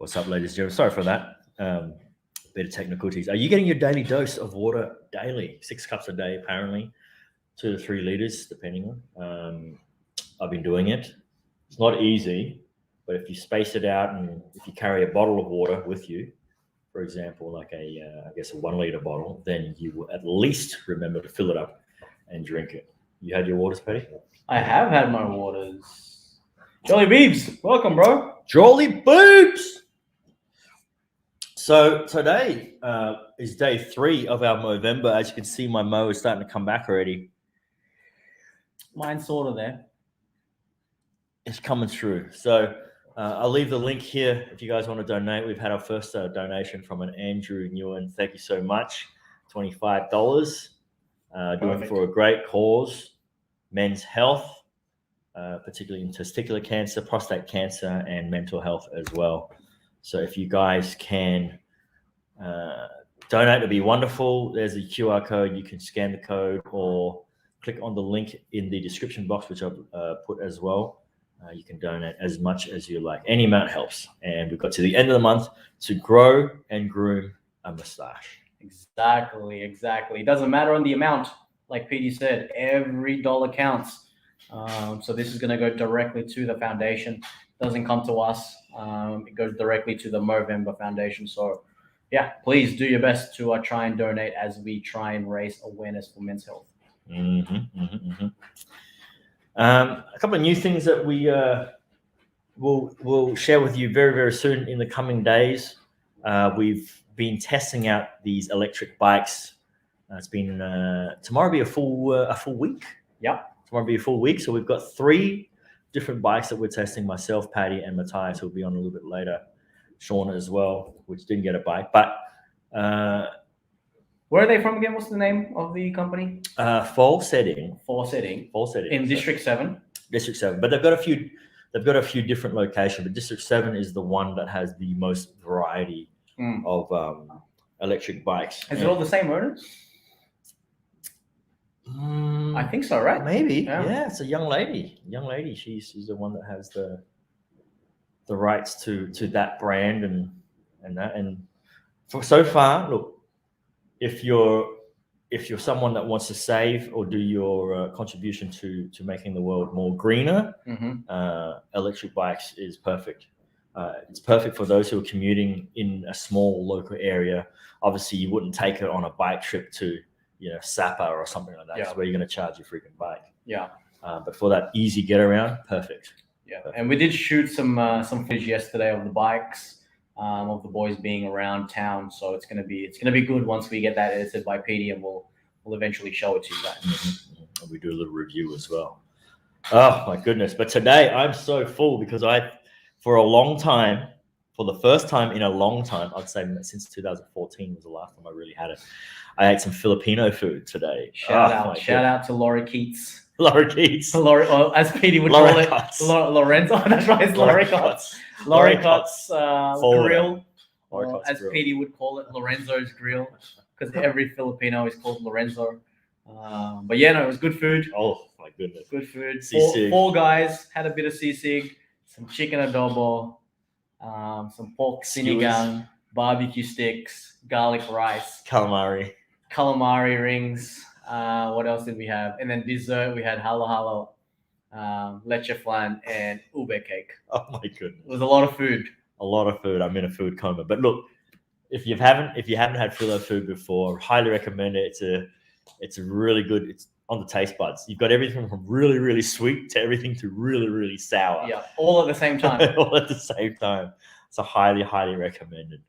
What's up, ladies and gentlemen? Sorry for that. Bit of technicalities. Are you getting your daily dose of water daily? 6 cups a day, apparently. 2 to 3 liters, depending on. I've been doing it. It's not easy, but if you space it out and if you carry a bottle of water with you, for example, like I guess a 1 liter bottle, then you will at least remember to fill it up and drink it. You had your waters, Paddy? I have had my waters. Jolly Beebs, welcome, bro. Jolly Boobs! So today is day 3 of our Movember. As you can see, my Mo is starting to come back already. Mine's sort of there. It's coming through. So I'll leave the link here if you guys want to donate. We've had our first donation from an Andrew Nguyen. Thank you so much. $25. Doing for a great cause, men's health, particularly in testicular cancer, prostate cancer, and mental health as well. So if you guys can donate, it'd be wonderful. There's a QR code. You can scan the code or click on the link in the description box, which I've put as well. You can donate as much as you like. Any amount helps. And we've got to the end of the month to grow and groom a mustache. Exactly. It doesn't matter on the amount. Like PD said, every dollar counts. So this is going to go directly to the foundation. It doesn't come to us. It goes directly to the Movember Foundation. So yeah, please do your best to try and donate as we try and raise awareness for men's health. A couple of new things that we will share with you very, very soon in the coming days. We've been testing out these electric bikes. It's been tomorrow will be a full week. Yeah, tomorrow will be a full week. So we've got 3 different bikes that we're testing. Myself, Paddy, and Matthias, who'll be on a little bit later. Shauna as well, which didn't get a bike, but. Where are they from again? What's the name of the company? Fall Setting. In District 7. District 7, but they've got a few different locations. But District 7 is the one that has the most variety of electric bikes. Is it all the same owners? I think so, right? Maybe. Yeah, it's a young lady. She's the one that has the rights to that brand and that. And so far, look. If you're someone that wants to save or do your contribution to making the world more greener, electric bikes is perfect. It's perfect for those who are commuting in a small local area. Obviously, you wouldn't take it on a bike trip to Sapa or something like that. Yeah. Where you're going to charge your freaking bike. Yeah. But for that easy get around, perfect. Yeah. Perfect. And we did shoot some footage yesterday of the bikes. Of the boys being around town, so it's gonna be good once we get that edited by PD, and we'll eventually show it to you guys. And we do a little review as well. Oh my goodness! But today I'm so full because for the first time in a long time, I'd say since 2014 was the last time I really had it. I ate some Filipino food today. Shout out to Laurie Keats. Laurie Keats. Or as PD would call it, Lorenzo. That's right, it's Laurie Keats. Laurie Keats grill, or as PD would call it, Lorenzo's grill, because every Filipino is called Lorenzo. But yeah, no, it was good food. Oh my goodness, good food. 4 guys had a bit of sisig, some chicken adobo, some pork sinigang, barbecue sticks, garlic rice, calamari rings. What else did we have? And then dessert, we had halo, leche flan, and ube cake. Oh my goodness! It was a lot of food. I'm in a food coma. But look, if you haven't had Filo food before, highly recommend it. It's a really good. It's on the taste buds. You've got everything from really, really sweet to everything to really, really sour. Yeah, all at the same time. All at the same time. So highly, highly recommended.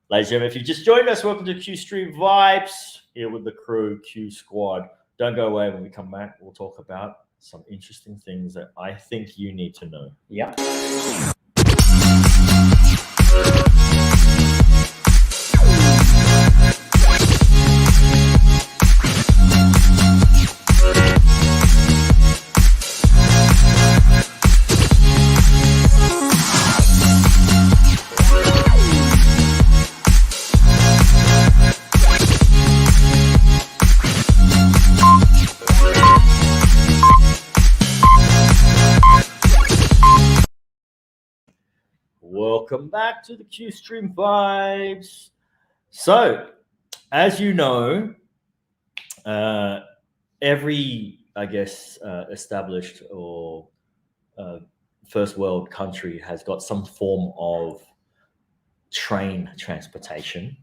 Ladies and gentlemen, if you just joined us, welcome to Q Street Vibes here with the crew, Q Squad. Don't go away. When we come back, we'll talk about some interesting things that I think you need to know. Yeah. welcome back to the Q Stream Vibes. So, as you know, every, I guess, established or first world country has got some form of train transportation.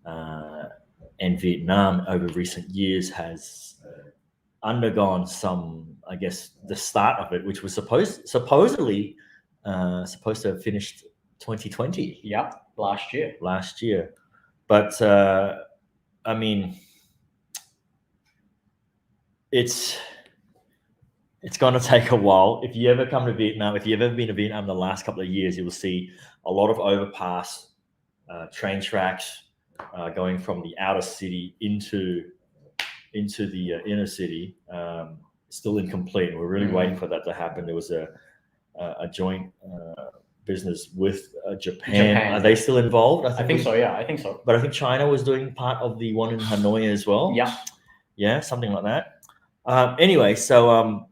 And Vietnam, over recent years, has undergone some, I guess, the start of it, which was supposedly supposed to have finished 2020. Yep, last year. But I mean, it's going to take a while. If you ever come to Vietnam, if you've ever been to Vietnam in the last couple of years, you will see a lot of overpass, train tracks going from the outer city into the inner city. Still incomplete. We're really waiting for that to happen. There was a joint business with Japan. Are they still involved? I think so. Yeah, I think so. But I think China was doing part of the one in Hanoi as well. Yeah, something like that. Anyway, so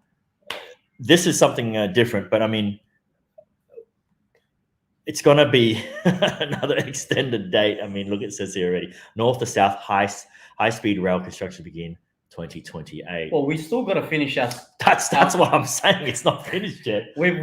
this is something different, but I mean, it's going to be another extended date. I mean, look, it says here already, north to south high-speed rail construction begin 2028. Well, we still got to finish us. That's what I'm saying. It's not finished yet. We've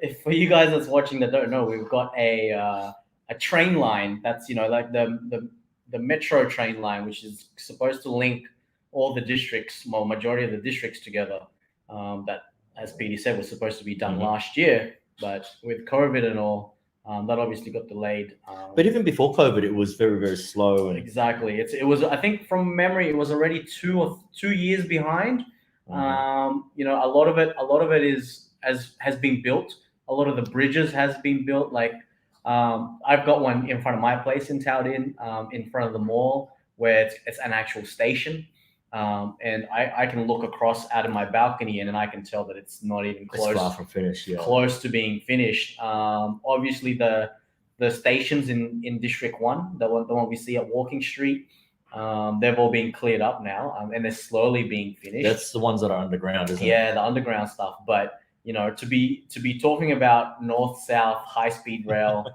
if for you guys that's watching that don't know, we've got a train line that's, you know, like the metro train line, which is supposed to link all the districts, well, majority of the districts together. That, as Petey said, was supposed to be done last year, but with COVID and all, that obviously got delayed. But even before COVID, it was very, very slow. And exactly, it was. I think from memory, it was already 2 years behind. You know, a lot of it has been built. A lot of the bridges has been built. Like I've got one in front of my place in Tao Din, in front of the mall, where it's an actual station. And I can look across out of my balcony and I can tell that it's not even close. It's far from finished, yeah. Close to being finished. Obviously the stations in District 1, the one we see at Walking Street, they've all been cleared up now, and they're slowly being finished. That's the ones that are underground, isn't it? Yeah, the underground stuff. But you know, to be talking about north-south high-speed rail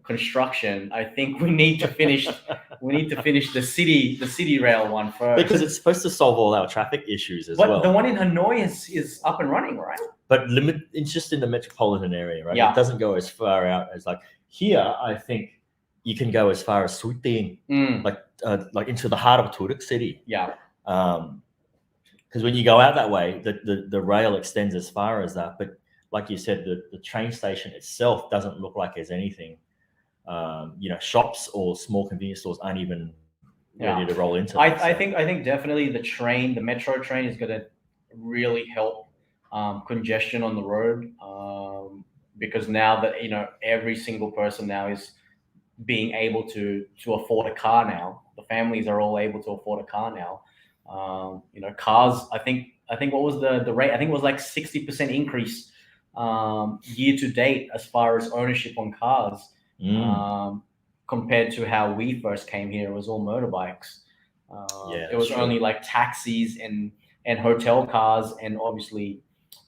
construction, I think we need to finish the city rail one first, because it's supposed to solve all our traffic issues as well. But the one in Hanoi is up and running, right? But it's just in the metropolitan area, right? Yeah. It doesn't go as far out as, like, here. I think you can go as far as Suy Tiên, like into the heart of Turek City. Yeah. Because when you go out that way, the rail extends as far as that. But like you said, the train station itself doesn't look like there's anything. You know, shops or small convenience stores aren't even ready to roll into. I think definitely the metro train is going to really help congestion on the road, because now that, you know, every single person now is being able to afford a car now. The families are all able to afford a car now. You know, cars. I think what was the rate? I think it was like 60% increase year to date as far as ownership on cars. Compared to how we first came here, it was all motorbikes. It was only like taxis and hotel cars, and obviously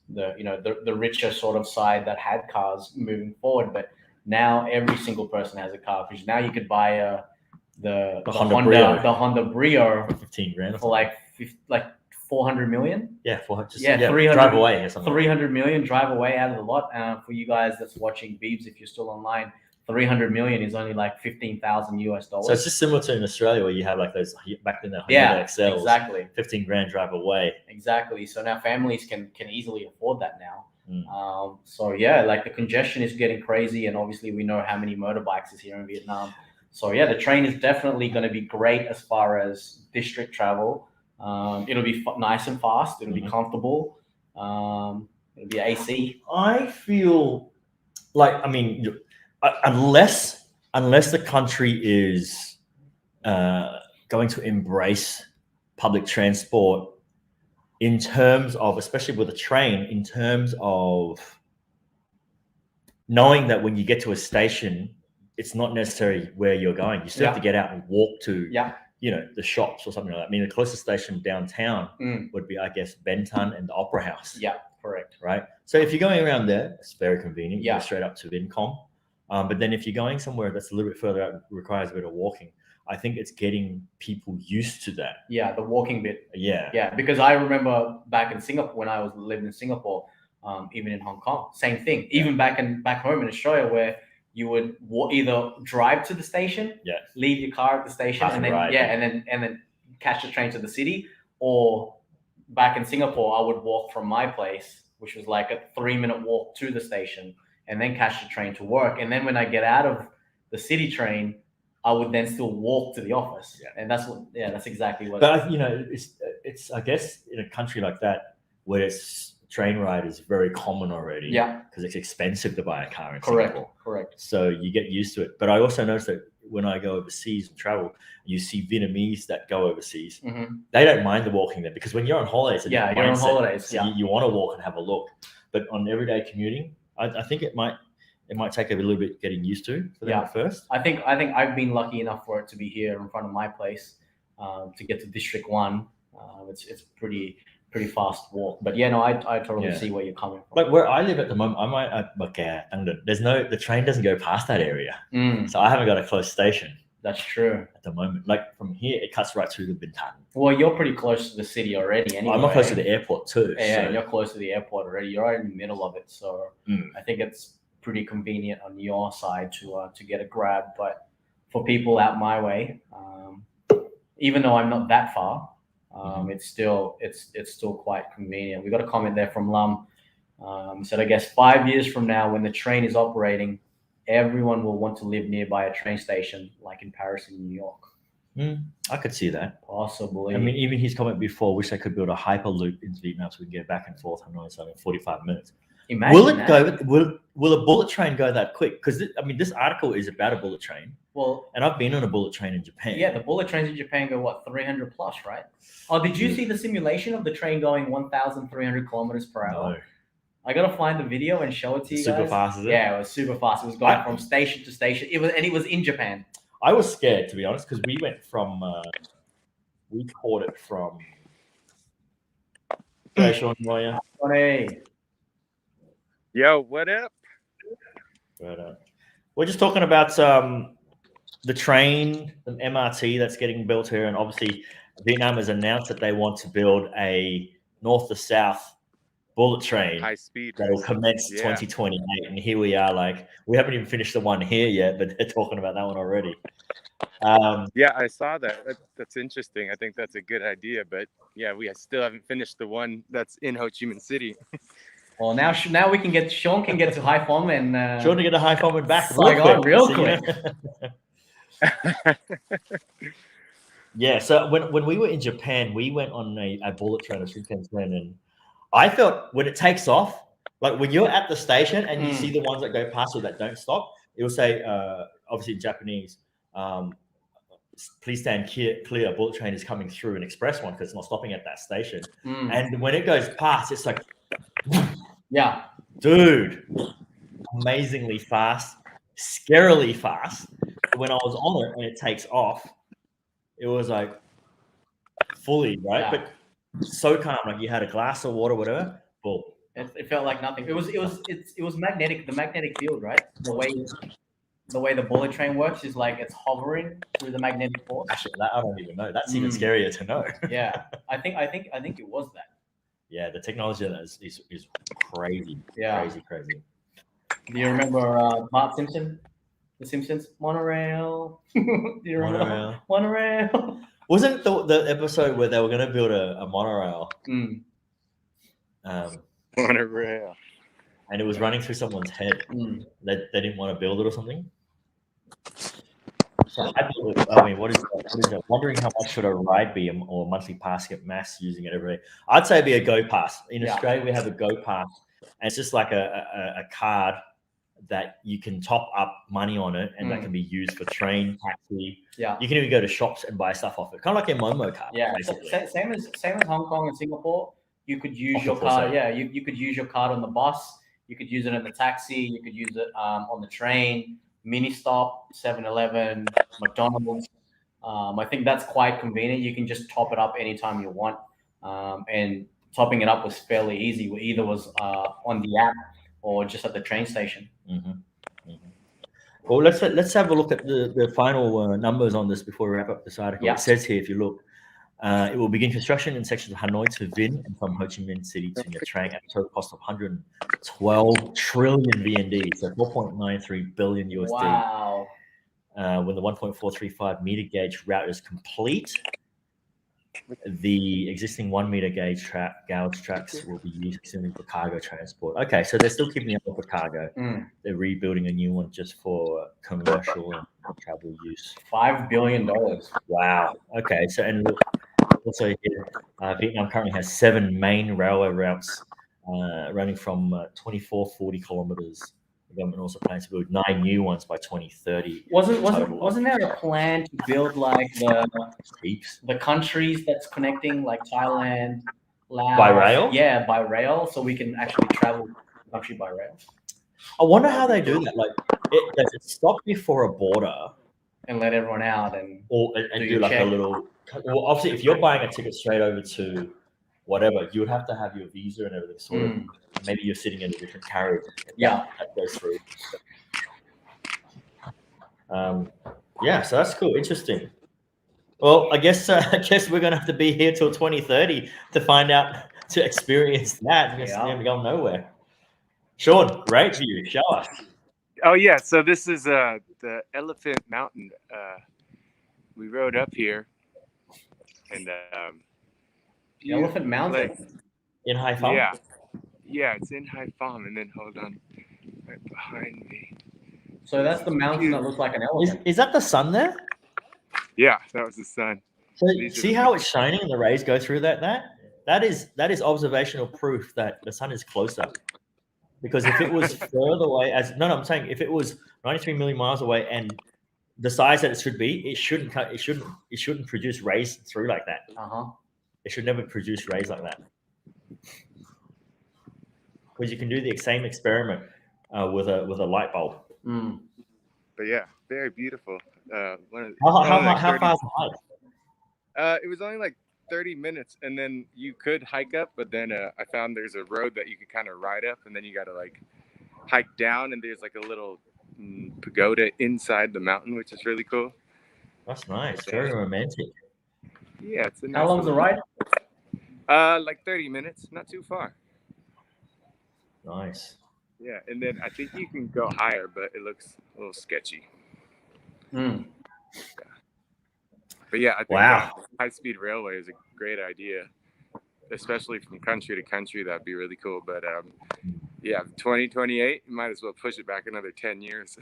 the richer sort of side that had cars moving forward. But now every single person has a car, because now you could buy the Honda Brio for 15 grand for like 400 million. Yeah, 400. Yeah, 300, drive away or something. 300 million drive away out of the lot. For you guys that's watching, Beebs, if you're still online, 300 million is only like $15,000 US. So it's just similar to in Australia, where you have like those back in the Hyundai XLs. Exactly. 15 grand drive away. Exactly. So now families can easily afford that now. So yeah, like the congestion is getting crazy, and obviously we know how many motorbikes is here in Vietnam. So yeah, the train is definitely going to be great as far as district travel. It'll be nice and fast. It'll be comfortable. It'll be AC. I feel like, I mean, unless the country is going to embrace public transport in terms of, especially with a train, in terms of knowing that when you get to a station, it's not necessarily where you're going. You still have to get out and walk to, you know, the shops or something like that. I mean, the closest station downtown would be, I guess, Ben Thanh and the Opera House. Yeah, correct. Right. So if you're going around there, it's very convenient. You go straight up to Vincom. But then if you're going somewhere that's a little bit further out, requires a bit of walking, I think it's getting people used to that. Yeah, the walking bit. Yeah. Yeah, because I remember back in Singapore when I was living in Singapore, even in Hong Kong, same thing. Even back home in Australia, where you would either drive to the station, leave your car at the station, and then and then catch the train to the city, or back in Singapore, I would walk from my place, which was like a 3-minute walk to the station, and then catch the train to work. And then when I get out of the city train, I would then still walk to the office. And that's exactly what. But it's I guess in a country like that where it's train ride is very common already. Yeah. Because it's expensive to buy a car in Singapore. Correct. So you get used to it. But I also noticed that when I go overseas and travel, you see Vietnamese that go overseas. Mm-hmm. They don't mind the walking there because when you're on holidays, you're on holidays. So you want to walk and have a look. But on everyday commuting, I think it might take a little bit getting used to for them at first. I think I've been lucky enough for it to be here in front of my place to get to District 1. It's pretty fast walk. But I totally see where you're coming from. Like where I live at the moment, the train doesn't go past that area. So I haven't got a close station. That's true. At the moment, like from here, it cuts right through the Bintan. Well, you're pretty close to the city already anyway. I'm not close to the airport too. Yeah, you're close to the airport already. You're right in the middle of it. So I think it's pretty convenient on your side to get a grab. But for people out my way, even though I'm not that far, it's still quite convenient. We got a comment there from Lum. Said, I guess 5 years from now, when the train is operating, everyone will want to live nearby a train station, like in Paris and New York. I could see that. Possibly. I mean, even his comment before, wish they could build a hyperloop into Vietnam so we can get back and forth. I know it's only 45 minutes. Imagine will a bullet train go that quick? Because this article is about a bullet train. Well, and I've been on a bullet train in Japan. Yeah, the bullet trains in Japan go 300 plus, right? Oh, did you see the simulation of the train going 1,300 kilometers per hour? No. I gotta find the video and show it to you guys. Super fast, is it? Yeah, it was super fast. It was going from station to station. It was in Japan. I was scared, to be honest, because we went from we caught it from. Hey, Sean, how are you? Hey. Yo, what up? But, we're just talking about the train, the MRT that's getting built here, and obviously Vietnam has announced that they want to build a north to south bullet train high speed that will commence 2028, and here we are. Like we haven't even finished the one here yet, but they're talking about that one already. Yeah, I saw that. That's interesting. I think that's a good idea, but yeah, we still haven't finished the one that's in Ho Chi Minh City. Well, now we can get Sean can get to High Phong and Sean to get a High Phong and back real quick. Yeah, so when we were in Japan, we went on a bullet train, a Shinkansen train, and I felt when it takes off, like when you're at the station and you see the ones that go past or that don't stop, it will say, obviously in Japanese, please stand clear, a bullet train is coming through, an express one, because it's not stopping at that station. And when it goes past, it's like, yeah, dude, amazingly fast, scarily fast. When I was on it and it takes off, it was like fully, right? Yeah. But so calm, like you had a glass of water, whatever. Boom. It felt like nothing. It was magnetic. The magnetic field, right? The way the bullet train works is like it's hovering through the magnetic force. Actually, that I don't even know. That's even scarier to know. Yeah, I think it was that. Yeah, the technology is crazy. Yeah, crazy. Do you remember Bart Simpson? The Simpsons monorail. Do you remember monorail? Wasn't the episode where they were going to build a monorail? Monorail. And it was running through someone's head. They didn't want to build it or something. So what is that? Wondering how much should a ride be or a monthly pass get mass using it every day? I'd say it'd be a Go Pass. In Australia, we have a Go Pass, and it's just like a card that you can top up money on it, and that can be used for train, taxi. Yeah, you can even go to shops and buy stuff off it, kind of like a Momo card. Yeah, same as Hong Kong and Singapore. You could use your card. Yeah, you could use your card on the bus. You could use it in the taxi. You could use it on the train, mini stop, 7-Eleven, McDonald's. I think that's quite convenient. You can just top it up anytime you want, and topping it up was fairly easy. Either was on the app or just at the train station. Well, let's have a look at the final numbers on this before we wrap up this article. Yeah. It says here, if you look, it will begin construction in sections of Hanoi to Vinh and from Ho Chi Minh City to Nha Trang at a total cost of 112 trillion VND, so 4.93 billion USD. Wow. When the 1.435 meter gauge route is complete, the existing 1 meter gauge gauge tracks will be used extensively for cargo transport. Okay, so they're still keeping it up for cargo. They're rebuilding a new one just for commercial and travel use. $5 billion. Wow. Okay, so and look, also here, Vietnam currently has 7 main railway routes running from 2440 kilometers. The government also plans to build 9 new ones by 2030. Wasn't there a plan to build like Heaps. the countries that's connecting, like Thailand, Laos? By rail? Yeah, by rail, so we can actually travel the country by rail. I wonder how they do that. Like, does it stop before a border And let everyone out and do like a little? Well, obviously, if you're buying a ticket straight over to whatever, you would have to have your visa and everything sorted. Maybe you're sitting in a different carriage. Yeah, that goes through. Yeah, so that's cool. Interesting. Well, I guess we're gonna have to be here till 2030 to find out, to experience that. We're gonna go nowhere. Sean, great view. Show us. Oh yeah, so this is the Elephant Mountain. We rode up here, and Elephant Mountain in Hai Phong. Yeah, it's in Hai Phong, and then hold on, right behind me. So that's the mountain that looks like an elephant. Is that the sun there? Yeah, that was the sun. So see how it's shining and the rays go through that is observational proof that the sun is closer. Because if it was further away, I'm saying if it was 93 million miles away and the size that it should be, it shouldn't produce rays through like that. It should never produce rays like that. Because you can do the same experiment with a light bulb. But yeah, very beautiful. How far is the hike? It was only like 30 minutes, and then you could hike up, but then I found there's a road that you could kind of ride up, and then you got to like hike down, and there's like a little pagoda inside the mountain, which is really cool. That's nice. Very romantic. Yeah, it's a nice. How long's the ride? Like 30 minutes, not too far. Nice. Yeah, and then I think you can go higher, but it looks a little sketchy. Yeah. But yeah, I think high-speed railway is a great idea, especially from country to country. That'd be really cool. But yeah, 2028, you might as well push it back another 10 years.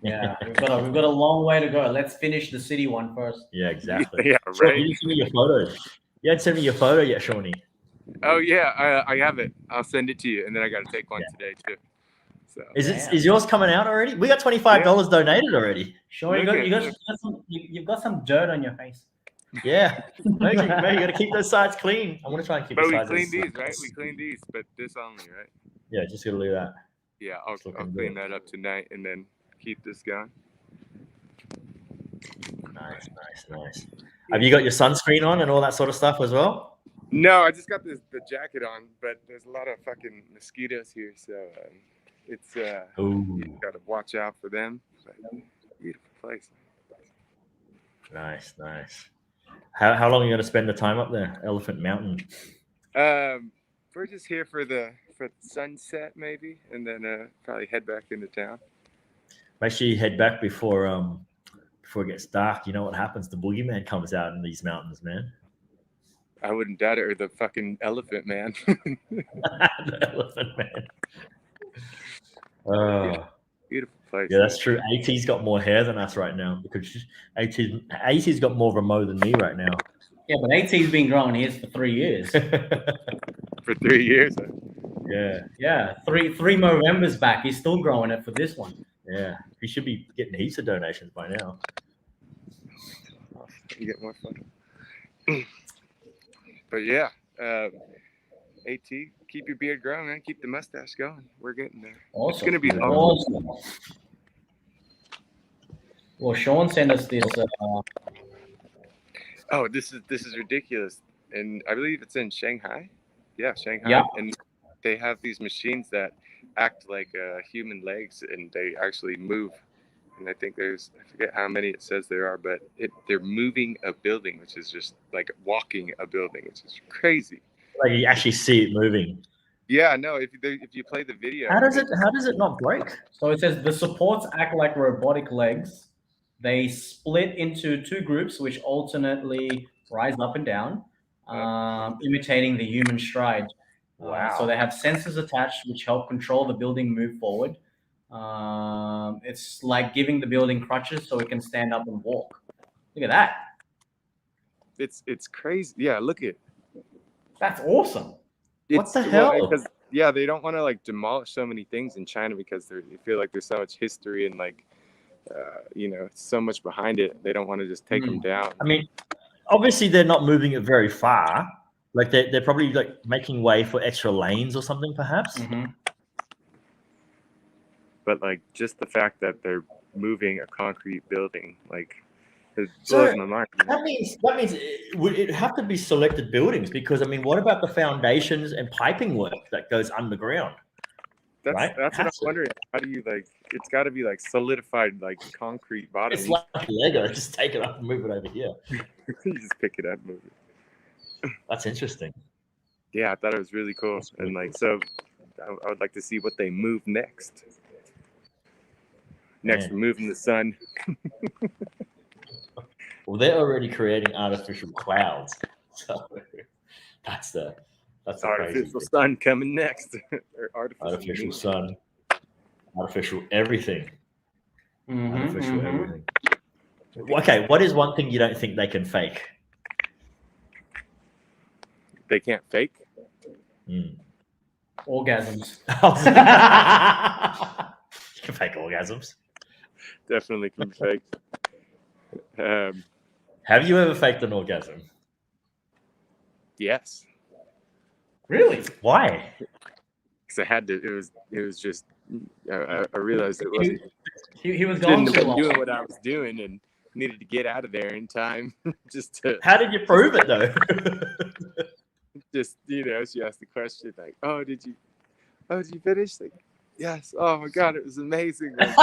Yeah, we've got a long way to go. Let's finish the city one first. Yeah, exactly. Yeah, Sean, right. you didn't send me your photos. You hadn't sent me your photo yet, Shawnee. Oh yeah, I have it. I'll send it to you, and then I got to take one today too. So is yours coming out already? We got $25 donated already. Sure, you've got some dirt on your face. Yeah, maybe you got to keep those sides clean. I'm gonna try and keep. But the we sides cleaned these, right? We cleaned these, but this only, right? Yeah, just gotta leave that. Yeah, I'll clean that up tonight, and then keep this going. Nice. Have you got your sunscreen on and all that sort of stuff as well? No, I just got the jacket on, but there's a lot of fucking mosquitoes here, so it's you gotta watch out for them. But beautiful place. Nice. How long are you gonna spend the time up there, Elephant Mountain? We're just here for the sunset maybe, and then probably head back into town. Make sure you head back before it gets dark. You know what happens? The boogeyman comes out in these mountains, man. I wouldn't doubt it, or the fucking elephant man. The elephant man. Yeah, beautiful place. Yeah, that's true. AT's got more hair than us right now because AT's got more of a mo than me right now. Yeah, but AT's been growing his for 3 years. For 3 years? Yeah. Three Movembers back. He's still growing it for this one. Yeah. He should be getting heaps of donations by now. You get more fun. But yeah, AT, keep your beard growing, man. Keep the mustache going. We're getting there. Awesome. It's gonna be long. Awesome. Well, Sean sent us this. Oh, this is ridiculous, and I believe it's in Shanghai. Yeah, Shanghai. Yeah. And they have these machines that act like human legs, and they actually move and I think I forget how many it says there are, but they're moving a building, which is just like walking a building, which is crazy. Like you actually see it moving. Yeah, no. If you play the video, How does it not break? So it says the supports act like robotic legs. They split into two groups, which alternately rise up and down, imitating the human stride. Wow. So they have sensors attached, which help control the building move forward. It's like giving the building crutches so it can stand up and walk. Look at that. It's crazy. Yeah, look at. That's awesome. What the hell? Because they don't want to like demolish so many things in China because they feel like there's so much history and like so much behind it. They don't want to just take them down. I mean, obviously they're not moving it very far. Like they're probably like making way for extra lanes or something, perhaps. Mm-hmm. But like just the fact that they're moving a concrete building, like it blows my mind. That means it have to be selected buildings because I mean, what about the foundations and piping work that goes underground? That's what I'm wondering. How do you like? It's got to be like solidified, like concrete bottom. It's like Lego. Just take it up and move it over here. You just pick it up, and move it. That's interesting. Yeah, I thought it was really cool, and like so, I would like to see what they move next. Next, moving the sun. Well, they're already creating artificial clouds, so that's the artificial sun coming next. artificial sun, artificial everything. Artificial everything. Okay, what is one thing you don't think they can fake? They can't fake? Orgasms. You can fake orgasms. Definitely can be faked. Have you ever faked an orgasm? Yes. Really? Why? Because I had to. It was just. I realized it wasn't. He was gone too long. Doing what I was doing and needed to get out of there in time. Just to. How did you prove it though? Just she asked the question like, "Oh, did you finish?" Like, yes. Oh my God, it was amazing. Like,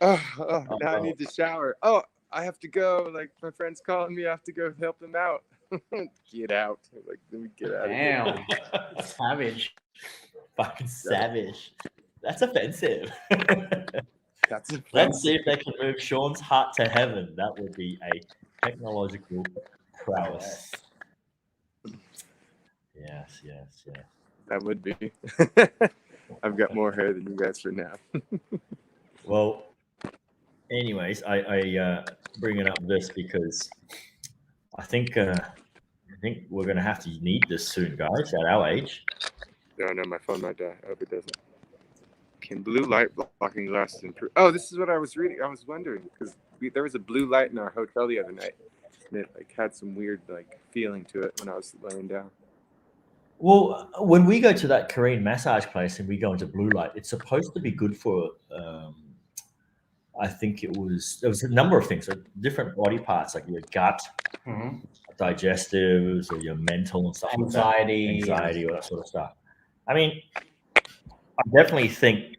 now I need to shower. Oh, I have to go. Like my friend's calling me. I have to go help them out. Get out. Like, let me get out. Damn. Savage. Fucking savage. That's offensive. That's offensive. Let's see if they can move Sean's heart to heaven. That would be a technological prowess. Yes. That would be. I've got more hair than you guys for now. Well, anyways, I bring it up this because I think we're gonna have to need this soon, guys. At our age. No, my phone might die. I hope it doesn't. Can blue light blocking glasses improve? Oh, this is what I was reading. I was wondering because there was a blue light in our hotel the other night, and it like had some weird like feeling to it when I was laying down. Well, when we go to that Korean massage place and we go into blue light, it's supposed to be good for. I think there was a number of things, so different body parts like your gut, digestives, or your mental and stuff. Anxiety, all that sort of stuff. I mean, I definitely think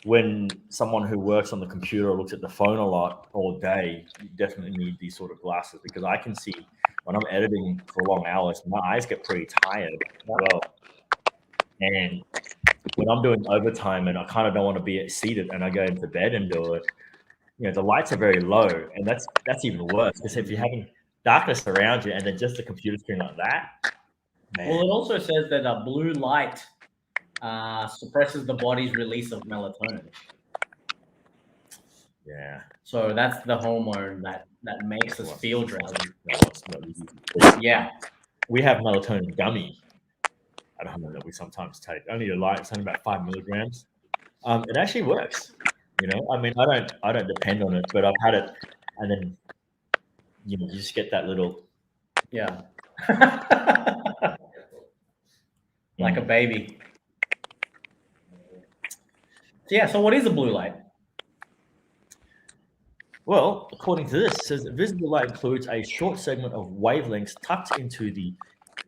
when someone who works on the computer or looks at the phone a lot all day, you definitely need these sort of glasses because I can see when I'm editing for long hours, my eyes get pretty tired as well. And when I'm doing overtime and I kind of don't want to be seated and I go into bed and do it, the lights are very low, and that's even worse because if you're having darkness around you and then just a computer screen like that. Man. Well, it also says that a blue light suppresses the body's release of melatonin. Yeah. So that's the hormone that makes us feel drowsy. No, it's not easy. Yeah. We have melatonin gummy at home that we sometimes take. Only a light, it's only about 5 milligrams. It actually works. I mean, I don't depend on it, but I've had it, and then you just get that little. Yeah. Like a baby. So what is a blue light? Well, according to this, it says that visible light includes a short segment of wavelengths tucked into the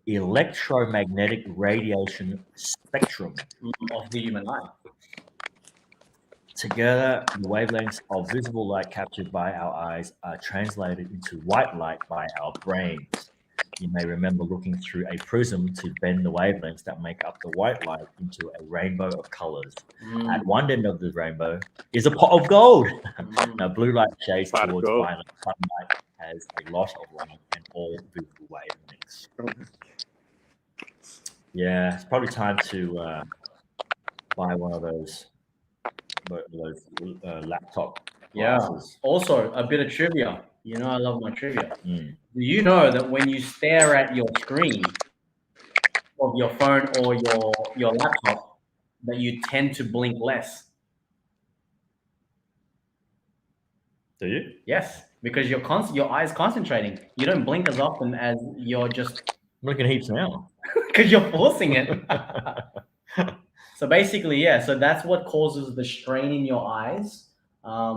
electromagnetic radiation spectrum of the human eye. Together, the wavelengths of visible light captured by our eyes are translated into white light by our brains. You may remember looking through a prism to bend the wavelengths that make up the white light into a rainbow of colors. At one end of the rainbow is a pot of gold. Now, blue light shades Pot of towards gold. violet. Sunlight has a lot of light and all visible wavelengths. Yeah, it's probably time to buy one of those laptop Yeah. glasses. Also, a bit of trivia. You know, I love my trivia. Mm. Do you know that when you stare at your screen of your phone or your laptop, that you tend to blink less? Do you? Yes, because your eyes concentrating. You don't blink as often as you're just I'm looking heaps now. because you're forcing it. So basically, yeah. So that's what causes the strain in your eyes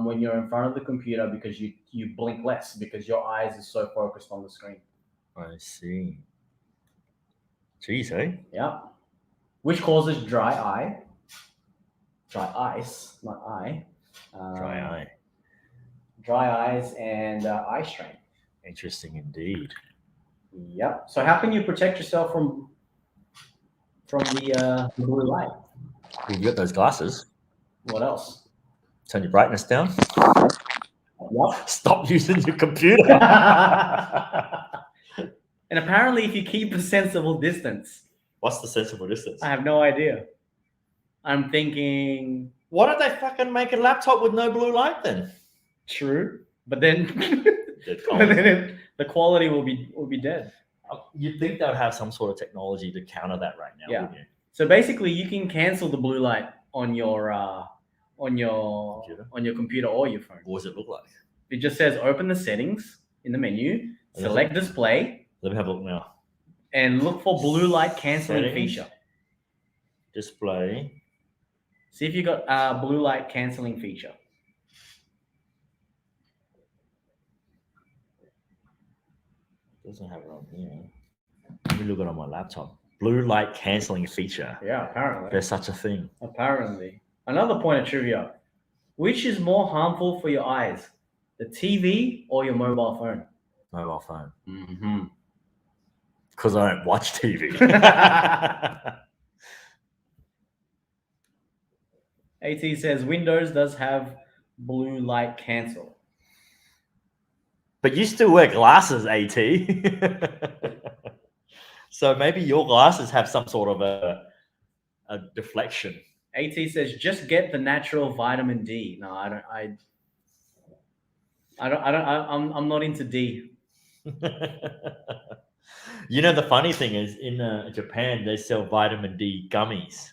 when you're in front of the computer, because you blink less because your eyes is so focused on the screen. I see. Jeez, eh? Yeah, which causes dry eyes, not eye. Dry eye. Dry eyes and eye strain. Interesting indeed. Yep. So how can you protect yourself from the blue light? Well, you got those glasses. What else? Turn your brightness down. Yep. Stop using your computer. And apparently, if you keep a sensible distance, What's the sensible distance? I have no idea. I'm thinking Why don't they fucking make a laptop with no blue light then? true, but then, Dead but cold. then the quality will be dead. You'd think they would have some sort of technology to counter that right now, Yeah. wouldn't you? So basically, you can cancel the blue light on your computer or your phone. What does it look like? It just says open the settings in the menu, select display, Let me have a look now. and look for blue light canceling Settings. feature. Display. See if you got blue light canceling feature. Doesn't have it on here. Let me look at it on my laptop. Blue light canceling feature. Yeah, apparently. There's such a thing. Apparently. Another point of trivia. Which is more harmful for your eyes? The TV or your mobile phone? Mobile phone. Mm-hmm. Because I don't watch TV. AT says Windows does have blue light cancel. But you still wear glasses, AT. So maybe your glasses have some sort of a deflection. AT says just get the natural vitamin D. No, I don't. I'm not into D. You know, the funny thing is in Japan, they sell vitamin D gummies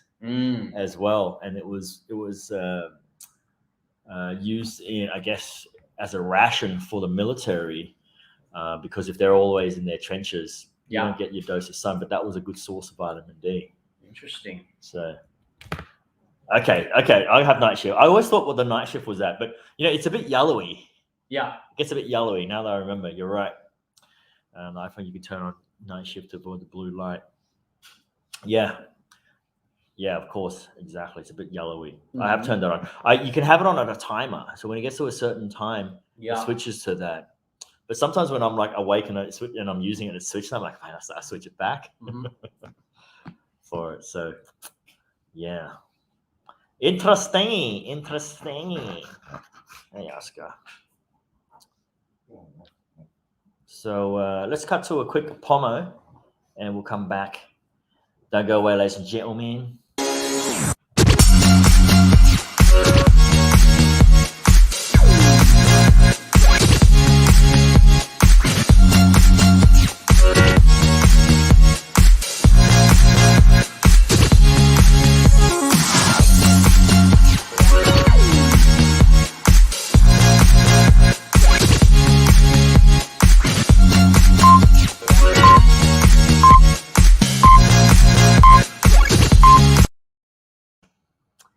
as well. And it was used in, I guess, as a ration for the military because if they're always in their trenches, you don't get your dose of sun. But that was a good source of vitamin D. Interesting. So, okay. I have night shift. I always thought what the night shift was at, but it's a bit yellowy. Yeah. It gets a bit yellowy now that I remember. You're right. iPhone, you can turn on night shift to avoid the blue light. Yeah, of course, exactly. It's a bit yellowy. I have turned that on. You can have it on at a timer, so when it gets to a certain time, it switches to that. But sometimes when I'm like awake and I'm using it, it switches. I'm like, man, I switch it back for it. So, yeah, interesting. Hey, Oscar. So let's cut to a quick promo, and we'll come back. Don't go away, ladies and gentlemen.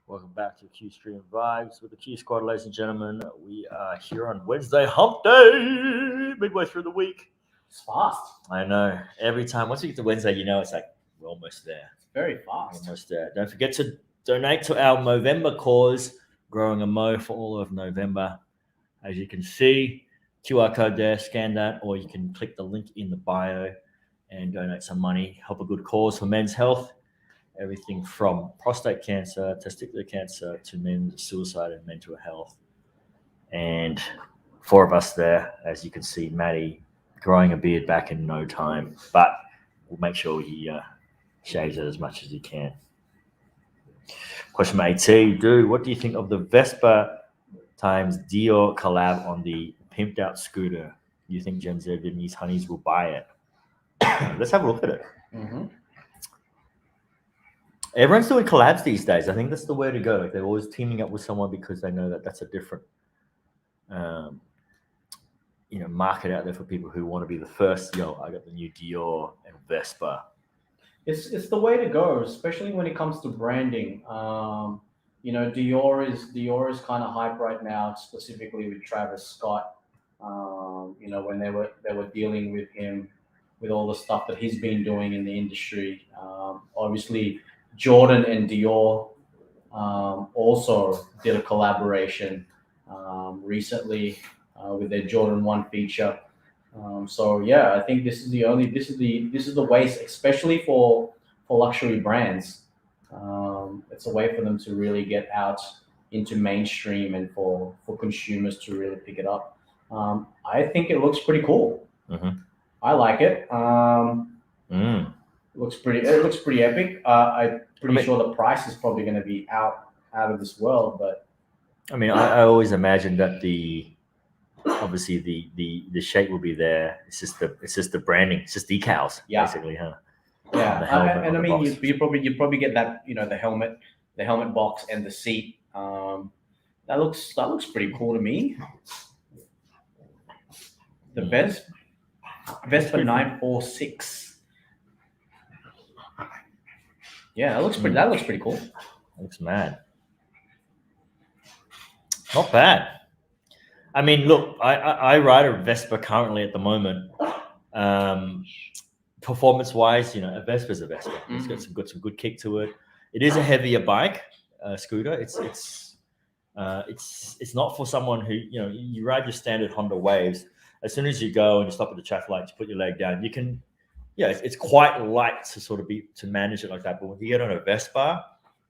Welcome back to Q Stream Vibes with the Q Squad, ladies and gentlemen. We are here on Wednesday, Hump Day, midway through the week. It's fast. I know. Every time, once we get to Wednesday, it's like we're almost there. It's very fast. Almost there. Don't forget to donate to our Movember cause. growing a mow for all of November. As you can see, QR code there, scan that, or you can click the link in the bio and donate some money, help a good cause for men's health. Everything from prostate cancer, testicular cancer, to men's suicide and mental health. And 4 of us there, as you can see, Matty growing a beard back in no time, but we'll make sure he shaves it as much as he can. Question from AT, dude, what do you think of the Vespa times Dior collab on the pimped out scooter? Do you think Gen Z Vietnamese honeys will buy it? Let's have a look at it. Mm-hmm. Everyone's doing collabs these days. I think that's the way to go. Like, they're always teaming up with someone because they know that that's a different, market out there for people who want to be the first. Yo, I got the new Dior and Vespa. It's the way to go, especially when it comes to branding. Dior is kind of hype right now, specifically with Travis Scott. When they were dealing with him with all the stuff that he's been doing in the industry. Obviously, Jordan and Dior also did a collaboration recently with their Jordan 1 feature. I think this is the way, especially for luxury brands. It's a way for them to really get out into mainstream and for consumers to really pick it up. I think it looks pretty cool. Mm-hmm. I like it. It looks pretty epic. I'm pretty sure the price is probably going to be out of this world. But I mean, I always imagined that obviously the shape will be there. It's just the branding. It's just decals, basically, huh? Yeah, and I mean, you probably get that, the helmet box and the seat. That looks pretty cool to me. The Vespa 946. Yeah, that looks pretty cool. That looks mad. Not bad. I mean, look, I ride a Vespa currently at the moment. Performance-wise, a Vespa is a Vespa. It's got some good kick to it. It is a heavier bike, scooter. It's not for someone who you ride your standard Honda Waves. As soon as you go and you stop at the traffic light, you put your leg down. You can, it's quite light to manage it like that. But when you get on a Vespa,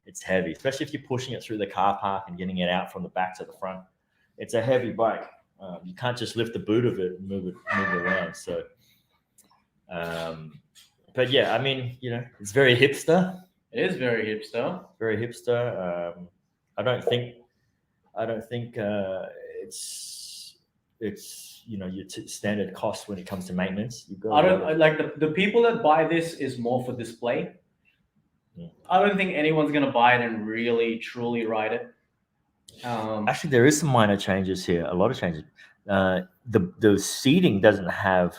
it's heavy, especially if you're pushing it through the car park and getting it out from the back to the front. It's a heavy bike. You can't just lift the boot of it and move it around. So, but yeah, I mean, it's very hipster. It is very hipster. Very hipster. I don't think it's your standard cost when it comes to maintenance. I like the people that buy this is more for display. I don't think anyone's gonna buy it and really truly ride it. Actually, there is some minor changes here. A lot of changes. The seating doesn't have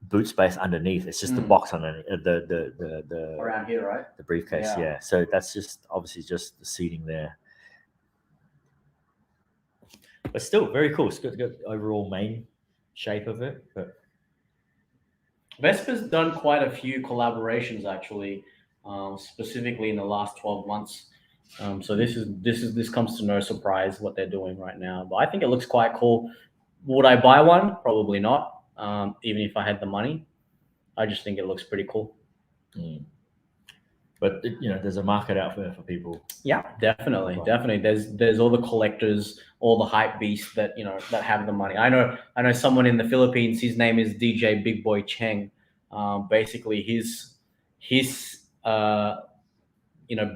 boot space underneath. It's just the box underneath. The around here, right? The briefcase, yeah. So that's obviously just the seating there. But still very cool. It's got the overall main shape of it. But Vespa's done quite a few collaborations actually, specifically in the last 12 months. So this comes to no surprise what they're doing right now. But I think it looks quite cool. Would I buy one? Probably not. Even if I had the money, I just think it looks pretty cool. But there's a market out there for people. Yeah, definitely. There's all the collectors, all the hype beasts that that have the money. I know someone in the Philippines. His name is DJ Big Boy Cheng. Basically, he's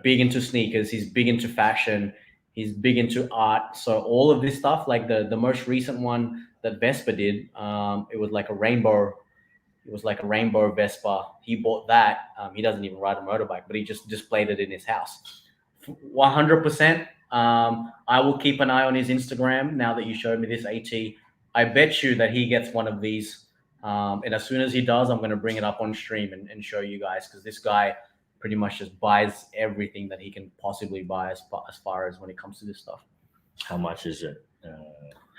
big into sneakers. He's big into fashion. He's big into art. So all of this stuff, like the most recent one that Vespa did, it was like a rainbow. It was like a rainbow Vespa. He bought that. He doesn't even ride a motorbike, but he just displayed it in his house. 100%. I will keep an eye on his Instagram now that you showed me this, AT. I bet you that he gets one of these. And as soon as he does, I'm going to bring it up on stream and show you guys, because this guy pretty much just buys everything that he can possibly buy as far as when it comes to this stuff. How much is it?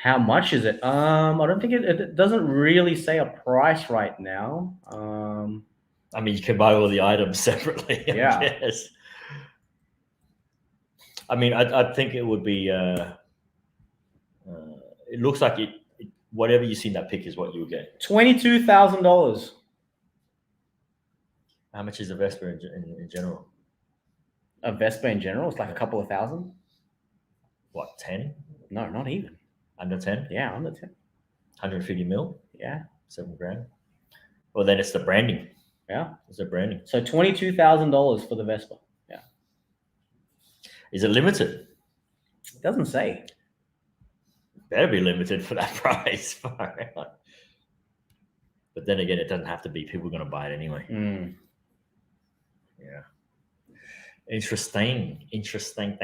How much is it? I don't think it doesn't really say a price right now. I mean, you can buy all the items separately. Yeah. Yes. I mean, I think it would be. It looks like whatever you see in that pic is what you would get. $22,000. How much is a Vespa in general? A Vespa in general, it's like a couple of thousand. What, 10? No, not even. Under 10? Yeah, under 10. 150 mil? Yeah. $7,000. Well, then it's the branding. Yeah. It's the branding. So $22,000 for the Vespa. Yeah. Is it limited? It doesn't say. Better be limited for that price. Far out. But then again, it doesn't have to be. People are going to buy it anyway. Yeah. Interesting. Interesting.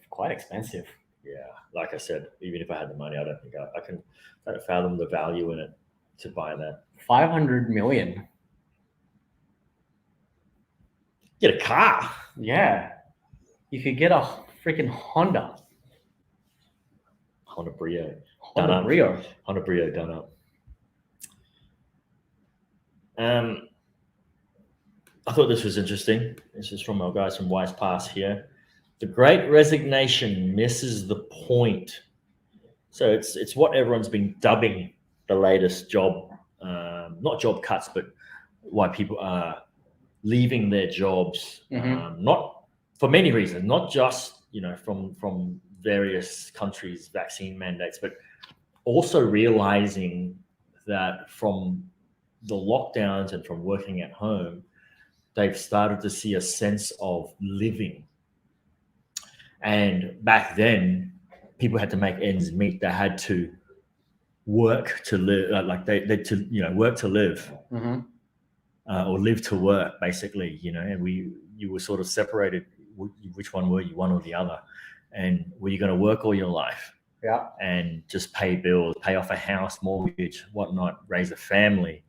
Quite expensive. Yeah. Like I said, even if I had the money, I don't think I can fathom the value in it to buy that. 500 million. Get a car. Yeah. You could get a freaking Honda. Honda Brio. Honda Brio. Honda Brio done up. I thought this was interesting. This is from our guys from Wise Pass here. The Great Resignation misses the point. So it's what everyone's been dubbing the latest job, not job cuts, but why people are leaving their jobs, not for many reasons, not just from various countries' vaccine mandates, but also realizing that from the lockdowns and from working at home, they've started to see a sense of living. And back then, people had to make ends meet. They had to work to live, like they to work to live, or live to work, basically. And you were sort of separated. Which one were you, one or the other? And were you going to work all your life? Yeah. And just pay bills, pay off a house, mortgage, whatnot, raise a family?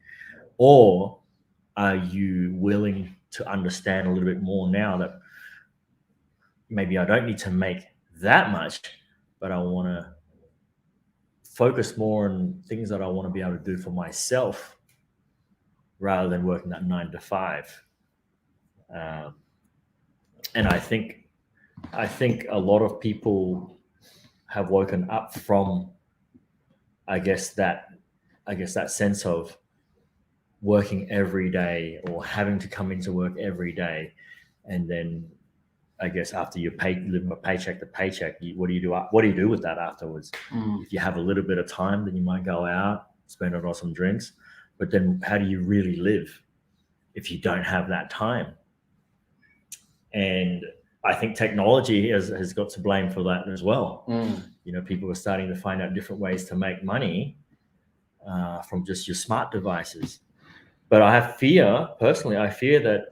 Or are you willing to understand a little bit more now that maybe I don't need to make that much, but I want to focus more on things that I want to be able to do for myself rather than working that 9 to 5. And I think a lot of people have woken up from, I guess that sense of working every day or having to come into work every day, and then I guess after you live paycheck to paycheck, what do you do? What do you do with that afterwards? If you have a little bit of time, then you might go out, spend it on some drinks. But then, how do you really live if you don't have that time? And I think technology has got to blame for that as well. People are starting to find out different ways to make money from just your smart devices. But I fear that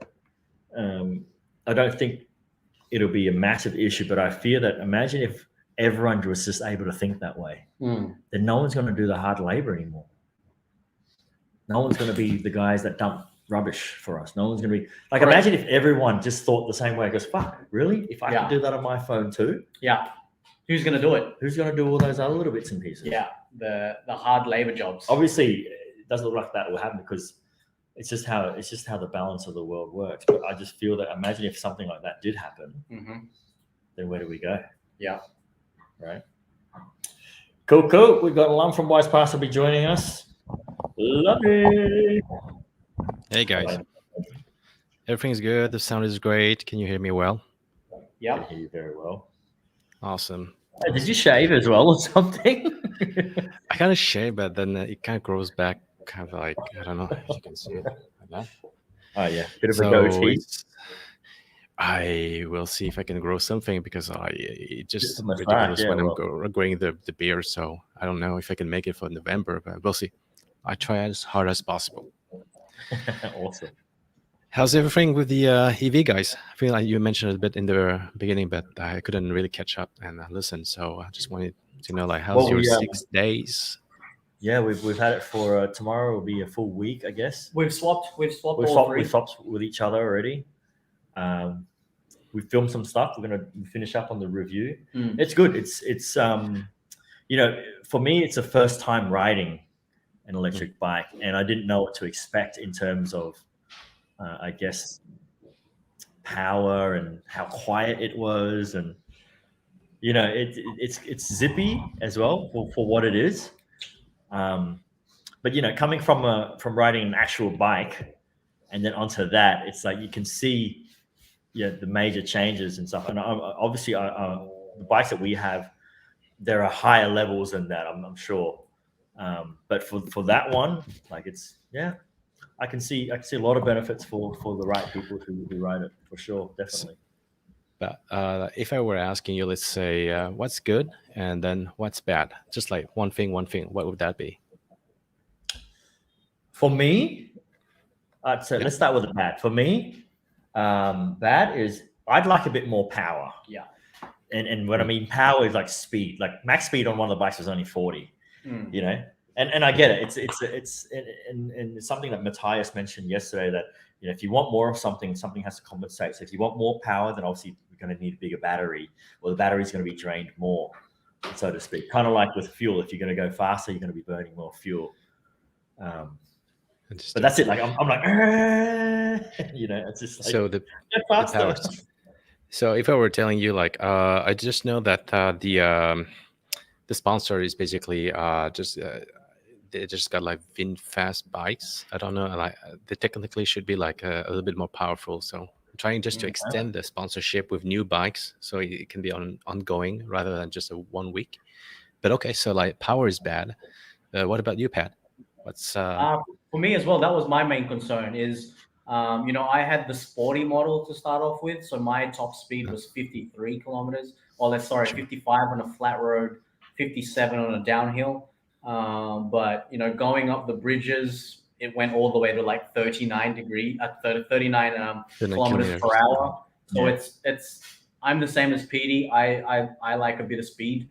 I don't think it'll be a massive issue, but I fear that imagine if everyone was just able to think that way, then no one's going to do the hard labor anymore. No one's going to be the guys that dump rubbish for us. No one's going to be like, imagine if everyone just thought the same way. Goes, fuck, really? If I could do that on my phone too? Yeah. Who's going to do it? Who's going to do all those other little bits and pieces? Yeah. The hard labor jobs. Obviously, it doesn't look like that will happen because it's just how the balance of the world works. But I just feel that imagine if something like that did happen, then where do we go? Yeah. Right. Cool. We've got Lum from Wise Pass will be joining us. Love it. Hey guys. Everything's good. The sound is great. Can you hear me well? Yeah. I can hear you very well. Awesome. Hey, did you shave as well or something? I kind of shave, but then it kind of grows back, kind of like, I don't know if you can see it like that. Oh yeah, bit of a goatee. I will see if I can grow something because it just much ridiculous back, when yeah, I'm growing the beard. So I don't know if I can make it for November, but we'll see. I try as hard as possible. Awesome. How's everything with the EV guys? I feel like you mentioned it a bit in the beginning, but I couldn't really catch up and listen. So I just wanted to know, like, how's your 6 days? Yeah, we've had it for tomorrow. Will be a full week, I guess. We've swapped We swapped with each other already. We filmed some stuff. We're gonna finish up on the review. It's good. It's for me, it's the first time riding an electric bike, and I didn't know what to expect in terms of, I guess, power and how quiet it was, and you know, it's zippy as well for what it is. But you know, coming from riding an actual bike and then onto that, it's like you can see, yeah, the major changes and stuff. And obviously, the bikes that we have, there are higher levels than that, I'm sure. But for that one, like it's, yeah, I can see a lot of benefits for the right people who ride it, for sure, definitely. But if I were asking you, let's say, what's good and then what's bad, just like one thing, what would that be? For me, so let's start with the bad. For me, bad is I'd like a bit more power. Yeah. And what I mean power is like speed. Like max speed on one of the bikes was only 40. You know, and I get it. It's something that Matthias mentioned yesterday, that you know, if you want more of something has to compensate. So if you want more power, then obviously you're going to need a bigger battery, or the battery's going to be drained more, so to speak. Kind of like with fuel. If you're going to go faster, you're going to be burning more fuel. But that's it. Like I'm like, you know, it's just like, so the power. So if I were telling you, like, I just know that the sponsor is basically they just got like VinFast bikes. I don't know, like they technically should be like a little bit more powerful. So I'm trying just to extend the sponsorship with new bikes, so it can be ongoing rather than just a 1 week. But okay, so like power is bad. What about you, Pat? What's for me as well? That was my main concern. Is you know, I had the sporty model to start off with, so my top speed was 53 kilometers, or 55 on a flat road, 57 on a downhill. But you know, going up the bridges, it went all the way to like 39 kilometers per hour. So it's I'm the same as Petey. I like a bit of speed.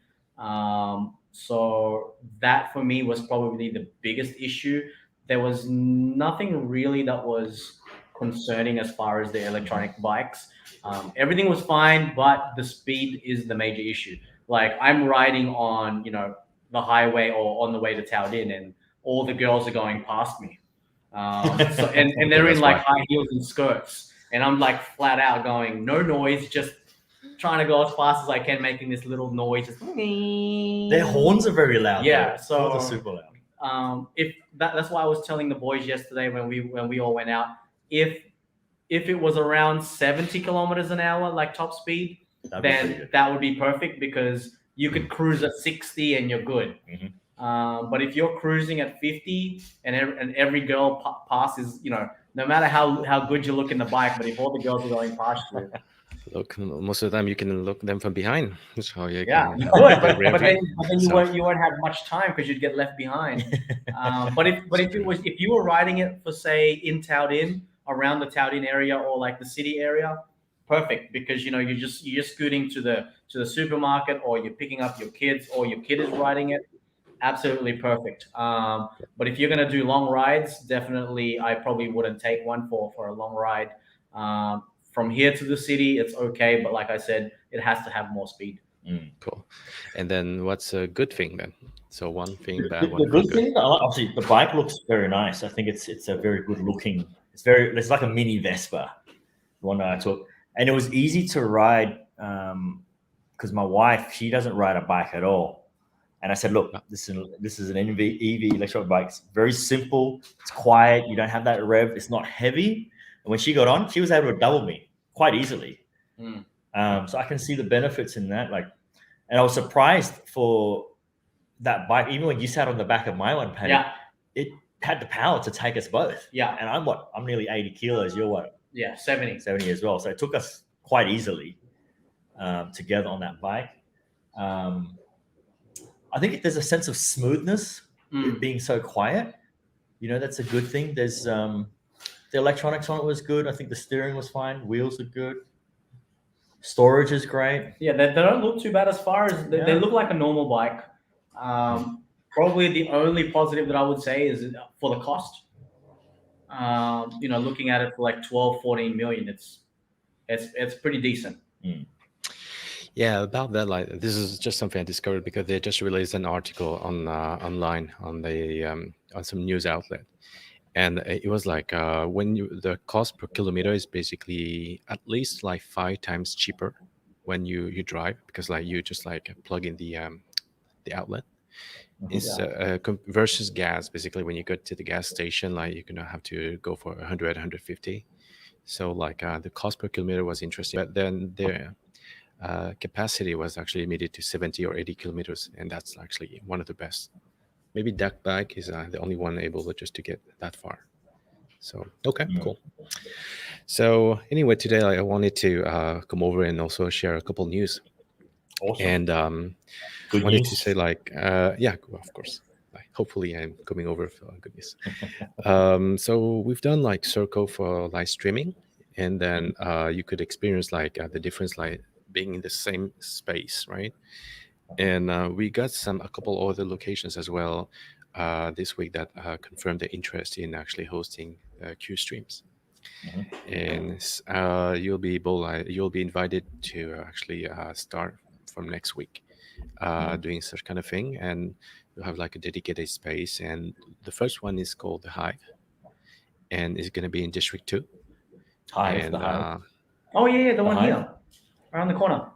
So that for me was probably the biggest issue. There was nothing really that was concerning as far as the electronic bikes. Everything was fine, but the speed is the major issue. Like I'm riding on, you know, the highway or on the way to Taodin, and all the girls are going past me. And they're in like high heels and skirts, and I'm like flat out going, no noise, just trying to go as fast as I can, making this little noise. Just, their horns are very loud. Yeah, so horns are super loud. If that's why I was telling the boys yesterday when we all went out, if it was around 70 kilometers an hour, like top speed, then that would be perfect, because you could cruise at 60 and you're good. But if you're cruising at 50 and every girl passes, you know, no matter how good you look in the bike, but if all the girls are going past you, look, most of the time you can look them from behind. So you yeah, can, you could, but then you won't have much time because you'd get left behind. But if you were riding it for, say, in Taodin, around the Taodin area or like the city area, perfect, because you know you're just scooting to the supermarket, or you're picking up your kids, or your kid is riding it. Absolutely perfect. But if you're gonna do long rides, definitely I probably wouldn't take one for a long ride. From here to the city, it's okay, but like I said, it has to have more speed. Cool. And then what's a good thing then? So one thing bad, the good thing, obviously, the bike looks very nice. I think it's a very good looking. It's like a mini Vespa, the one that I took, and it was easy to ride because my wife, she doesn't ride a bike at all. And I said, look, this is an EV electric bike. It's very simple. It's quiet. You don't have that rev. It's not heavy. And when she got on, she was able to double me quite easily. So I can see the benefits in that. Like, and I was surprised for that bike, even when you sat on the back of my one, Paddy, it had the power to take us both. Yeah. And I'm nearly 80 kilos. You're what? Yeah, 70 as well. So it took us quite easily together on that bike. I think there's a sense of smoothness being so quiet. You know, that's a good thing. There's the electronics on it was good. I think the steering was fine. Wheels are good. Storage is great. Yeah, they don't look too bad as far as they look like a normal bike. Probably the only positive that I would say is for the cost. You know, looking at it for like 12, 14 million, it's pretty decent. Yeah, about that, like this is just something I discovered because they just released an article on online on the on some news outlet, and it was like when you the cost per kilometer is basically at least like 5 times cheaper when you drive, because like you just like plug in the outlet. Is versus gas. Basically, when you go to the gas station, like you're gonna have to go for 100, 150. So like the cost per kilometer was interesting, but then the capacity was actually limited to 70 or 80 kilometers, and that's actually one of the best. Maybe duck bike is the only one able just to get that far. So okay, cool. So anyway, today I wanted to come over and also share a couple news. Awesome. And Good wanted news. to say like yeah, of course. Like, hopefully I'm coming over for good news. So we've done like Circle for live streaming, and then you could experience like the difference, like being in the same space, right? And we got a couple other locations as well this week that confirmed their interest in actually hosting Q streams. And you'll be invited to actually start from next week doing such kind of thing, and you'll have like a dedicated space. And the first one is called the Hive, and it's going to be in District 2. Hive, And the Hive. Oh yeah, the one Hive? here, around the corner.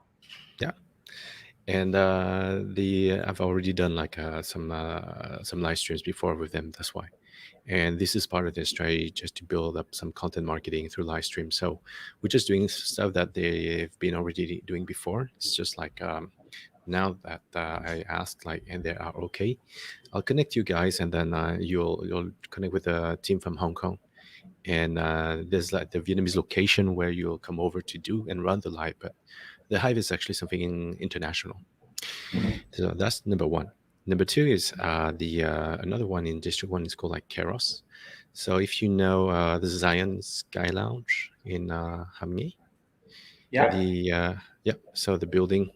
yeah, and I've already done like some live streams before with them. That's why. And this is part of their strategy, just to build up some content marketing through live stream. So we're just doing stuff that they've been already doing before. It's just like now that I asked, like, and they are okay, I'll connect you guys, and then you'll connect with a team from Hong Kong. And there's like the Vietnamese location where you'll come over to do and run the live. But the Hive is actually something international. So that's number one. Number two is the another one in District 1 is called like Keros. So if you know the Zion Sky Lounge in Hamngi, Yeah. so the building,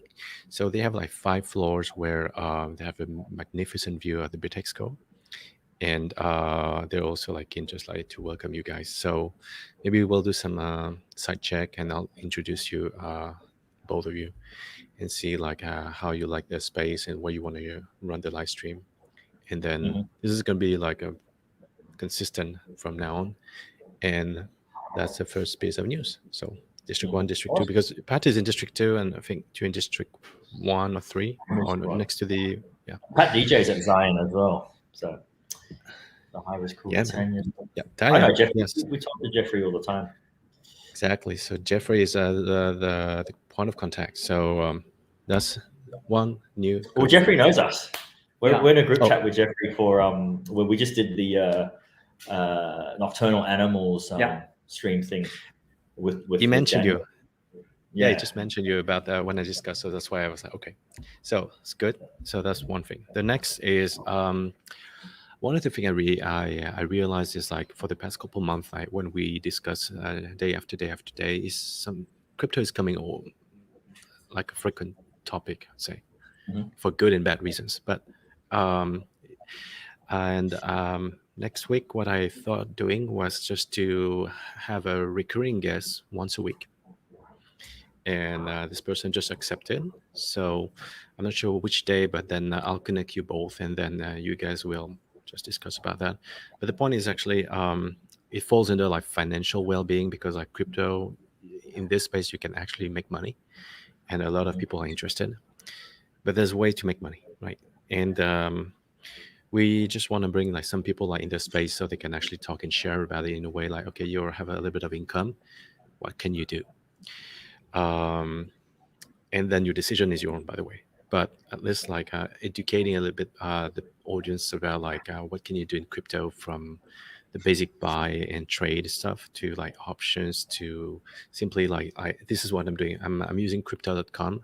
so they have like 5 floors where they have a magnificent view of the Bitexco, and they're also like in just like to welcome you guys. So maybe we'll do some site check, and I'll introduce you both of you, and see like how you like the space and where you want to run the live stream. And then this is going to be like a consistent from now on. And that's the first piece of news. So District 1, District 2, because Pat is in District 2, and I think you're in District 1 or 3, or next to the, yeah. Pat DJ's at Zion as well. So the Hive is cool. Yeah, Tanya. Yeah, I Tanya. know Jeffrey. Yes, We talk to Jeffrey all the time. exactly. So Jeffrey is the point of contact. So that's one new. Well, Jeffrey knows us. We're in a group Oh. chat with Jeffrey for where we just did the nocturnal animals stream thing with He mentioned Daniel. you. Yeah, he just mentioned you about that when I discussed. So that's why I was like, okay. So it's good. So that's one thing. The next is one of the things I realized is like for the past couple months, like when we discuss day after day after day, is some crypto is coming all like a frequent topic, I'd say, for good and bad reasons. But next week, what I thought doing was just to have a recurring guest once a week. And this person just accepted. So I'm not sure which day, but then I'll connect you both, and then you guys will just discuss about that. But the point is actually, it falls under like financial well-being, because like crypto in this space, you can actually make money, and a lot of people are interested. But there's a way to make money, right? And we just want to bring like some people like in the space so they can actually talk and share about it in a way like, okay, you have a little bit of income. What can you do? And then your decision is your own, by the way. But at least like educating a little bit the audience about like what can you do in crypto, from the basic buy and trade stuff to like options, to simply like this is what I'm doing. I'm using crypto.com,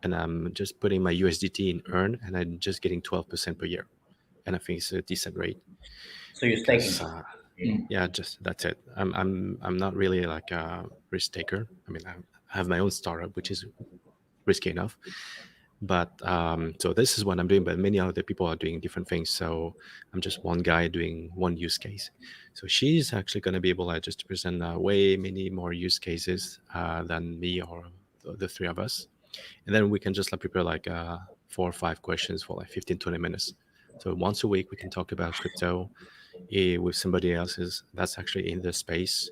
and I'm just putting my USDT in earn, and I'm just getting 12% per year, and I think it's a decent rate. So you're staking. Yeah, just that's it. I'm not really like a risk taker. I mean, I have my own startup, which is risky enough. But so this is what I'm doing, but many other people are doing different things. So I'm just one guy doing one use case. So she's actually going to be able just to present way many more use cases than me or the three of us. And then we can just like prepare like 4 or 5 questions for like 15, 20 minutes. So once a week, we can talk about crypto. with somebody else's that's actually in the space.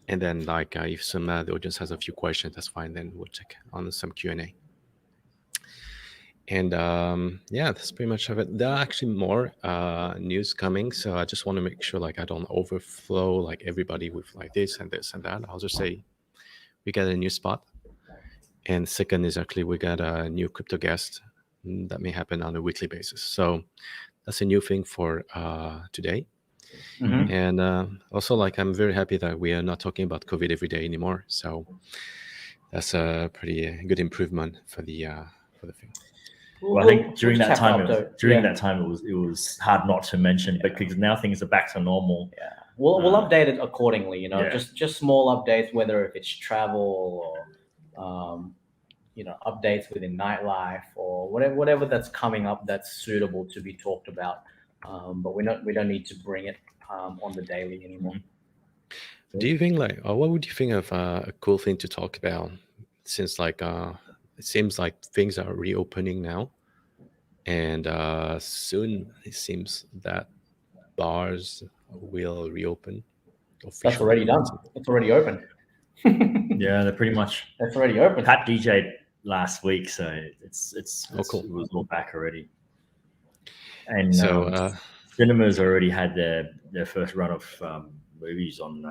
And then like if some the audience has a few questions, that's fine. Then we'll check on some Q&A. And yeah, that's pretty much of it. There are actually more news coming, so I just want to make sure like I don't overflow like everybody with like this and this and that. I'll just say we got a new spot, and second is actually we got a new crypto guest that may happen on a weekly basis. So that's a new thing for today. Mhm. And also, like, I'm very happy that we are not talking about COVID every day anymore. So that's a pretty good improvement for the thing. Well, I think during we'll that chat time, after. it was hard not to mention, but because now things are back to normal. Yeah, we'll update it accordingly. You know, Yeah. just small updates, whether if it's travel or you know, updates within nightlife or whatever that's coming up that's suitable to be talked about. But we don't need to bring it on the daily anymore. Do you think like, what would you think of a cool thing to talk about? Since like it seems like things are reopening now, and soon it seems that bars will reopen. That's already done. It's already open. Yeah, they're pretty much. That's already open. Pat DJ'd last week, so cool. it was all back already. And So cinemas already had their first run of movies on.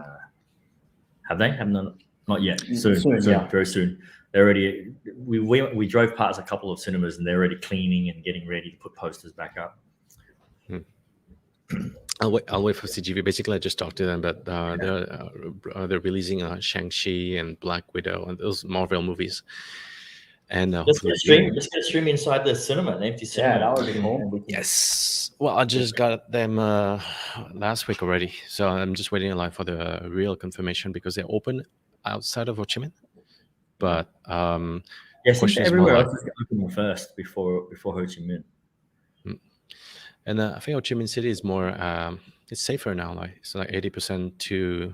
Have they? Have not yet. Soon, yeah. Very soon. They're already. We drove past a couple of cinemas and they're already cleaning and getting ready to put posters back up. I'll wait for CGV. Basically, I just talked to them, but they're releasing Shang-Chi and Black Widow and those Marvel movies. And Let's get a stream inside the cinema, an empty cinema. Yeah, that would be cool. Yes. Well, I just got them last week already, so I'm just waiting in line for the real confirmation because they're open outside of Ho Chi Minh. But yes, everywhere else is opening first before Ho Chi Minh. And I think Ho Chi Minh City is more it's safer now. Like it's like 80% to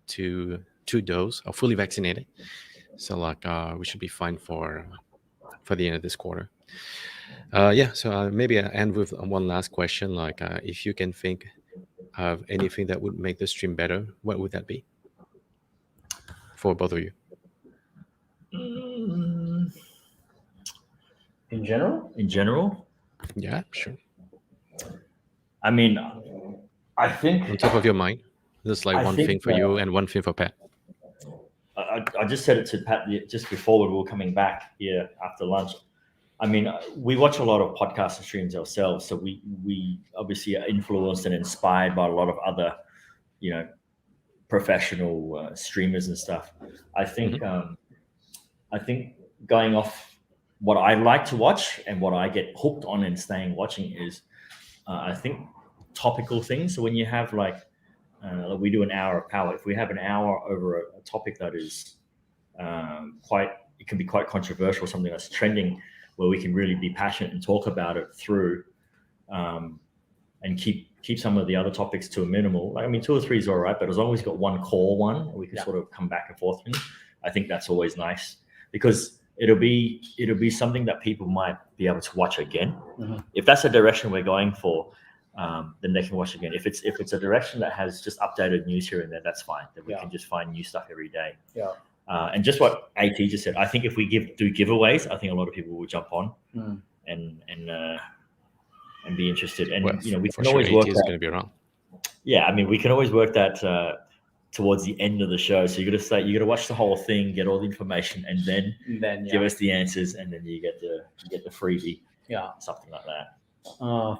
2 doses or fully vaccinated. So like we should be fine for the end of this quarter. Yeah. So maybe I end with one last question. Like if you can think of anything that would make the stream better, what would that be for both of you? In general? In general? Yeah, sure. I mean, I think on top of your mind, there's like one thing for you and one thing for Pat. I just said it to Pat just before we were coming back here after lunch. I mean, we watch a lot of podcasts and streams ourselves, so we obviously are influenced and inspired by a lot of other, you know, professional streamers and stuff. I think I think going off what I like to watch and what I get hooked on and staying watching is I think topical things. So when you have like we do an hour of power, if we have an hour over a topic that is it can be quite controversial, something that's trending, where we can really be passionate and talk about it through and keep some of the other topics to a minimal. Like, I mean, 2 or 3 is all right, but as long as we've got one core one, we can sort of come back and forth. I think that's always nice because it'll be something that people might be able to watch again. If that's a direction we're going for, then they can watch again. If it's a direction that has just updated news here and there, that's fine. Then we can just find new stuff every day. Yeah. And just what AT just said, I think if we do giveaways, I think a lot of people will jump on and be interested. And well, you know, we can sure always work that. Going to be around. Yeah, I mean, we can always work that towards the end of the show. So you got to watch the whole thing, get all the information, and then give us the answers, and then you get the freebie. Yeah, something like that.